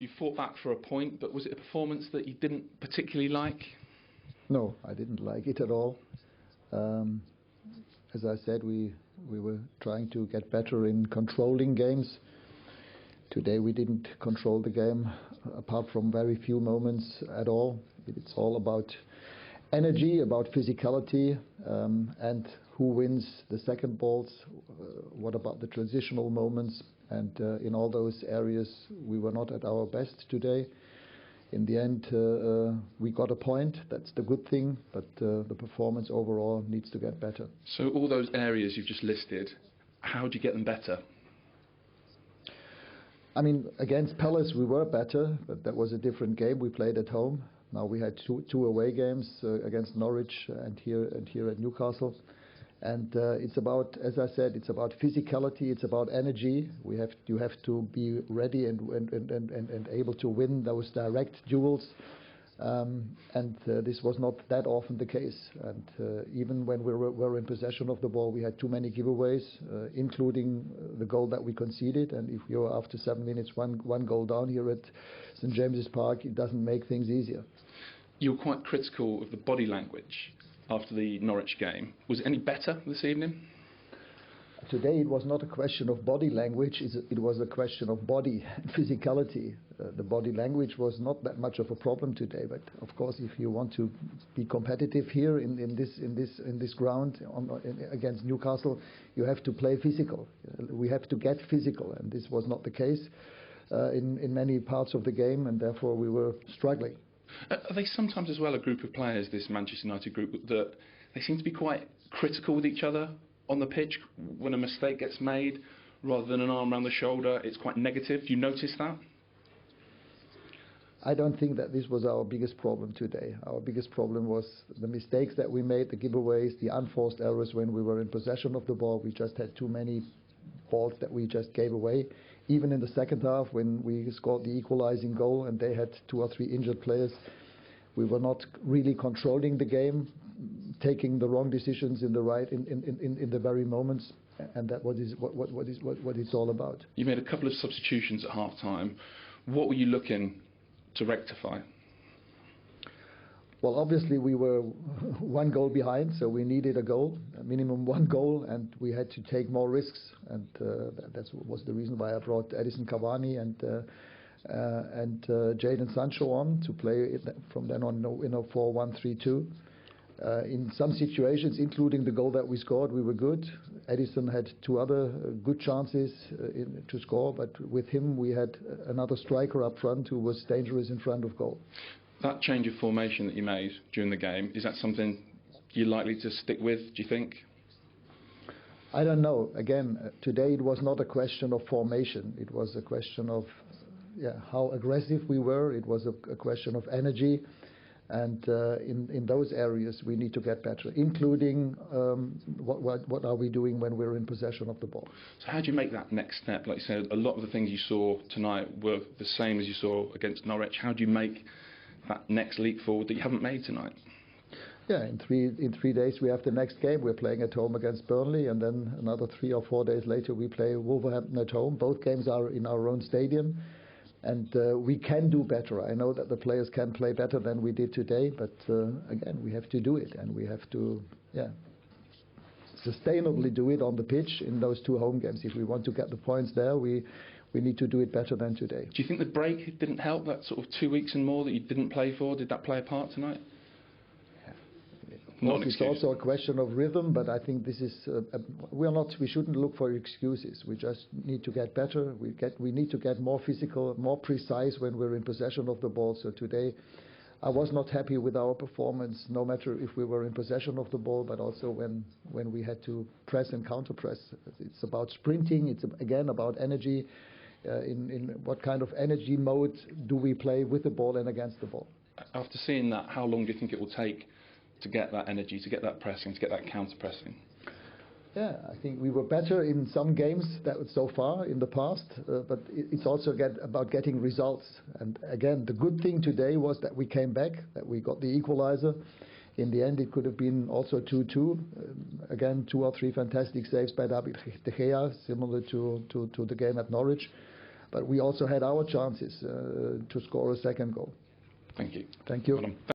You fought back for a point, but was it a performance that you didn't particularly like? No, I didn't like it at all. As I said, we were trying to get better in controlling games. Today we didn't control the game, apart from very few moments at all. It's all about energy, about physicality, and who wins the second balls, what about the transitional moments, and in all those areas we were not at our best today. In the end, we got a point. That's the good thing, but the performance overall needs to get better. So all those areas you've just listed, how do you get them better? I mean, against Palace we were better, but that was a different game. We played at home. Now we had two away games against Norwich and here at Newcastle. And it's about, as I said, it's about physicality, it's about energy. You have to be ready and able to win those direct duels. This was not that often the case. And even when we were in possession of the ball, we had too many giveaways, including the goal that we conceded. And if you're after 7 minutes one goal down here at St James's Park, it doesn't make things easier. You were quite critical of the body language after the Norwich game. Was it any better this evening? Today it was not a question of body language, it was a question of body and physicality. The body language was not that much of a problem today, but of course if you want to be competitive here in this ground against Newcastle, you have to play physical. We have to get physical, and this was not the case in many parts of the game, and therefore we were struggling. Are they sometimes as well a group of players, this Manchester United group, that they seem to be quite critical with each other on the pitch when a mistake gets made, rather than an arm around the shoulder? It's quite negative. Do you notice that? I don't think that this was our biggest problem today. Our biggest problem was the mistakes that we made, the giveaways, the unforced errors when we were in possession of the ball. We just had too many balls that we just gave away. Even in the second half, when we scored the equalizing goal and they had 2 or 3 injured players, we were not really controlling the game, taking the wrong decisions in the very moments, and that what it's all about. You made a couple of substitutions at half time. What were you looking to rectify? Well, obviously we were 1 goal behind, so we needed a goal, a minimum 1 goal, and we had to take more risks, and that was the reason why I brought Edison Cavani and Jadon Sancho on to play from then on in a 4-1-3-2. In some situations, including the goal that we scored, we were good. Edison had 2 other good chances to score, but with him we had another striker up front who was dangerous in front of goal. That change of formation that you made during the game, is that something you're likely to stick with, do you think? I don't know. Again, today it was not a question of formation. It was a question of how aggressive we were. It was a question of energy. And in those areas we need to get better, including what are we doing when we're in possession of the ball. So how do you make that next step? Like you said, a lot of the things you saw tonight were the same as you saw against Norwich. How do you make that next leap forward that you haven't made tonight? Yeah, in 3 days we have the next game. We're playing at home against Burnley, and then another 3 or 4 days later we play Wolverhampton at home. Both games are in our own stadium. And we can do better. I know that the players can play better than we did today, but again, we have to do it, and we have to sustainably do it on the pitch in those 2 home games. If we want to get the points there, we need to do it better than today. Do you think the break didn't help, that sort of 2 weeks and more that you didn't play for? Did that play a part tonight? It's also a question of rhythm, but I think this is we shouldn't look for excuses. We just need to get better. We need to get more physical, more precise when we're in possession of the ball. So today I was not happy with our performance, no matter if we were in possession of the ball, but also when we had to press and counter press. It's about sprinting. It's again about energy. In what kind of energy mode do we play with the ball and against the ball? After seeing that, how long do you think it will take to get that energy, to get that pressing, to get that counter-pressing? Yeah, I think we were better in some games so far in the past, but it's also about getting results. And again, the good thing today was that we came back, that we got the equalizer. In the end, it could have been also 2-2. Again, 2 or 3 fantastic saves by David De Gea, similar to the game at Norwich. But we also had our chances to score a second goal. Thank you. Thank you. Well done.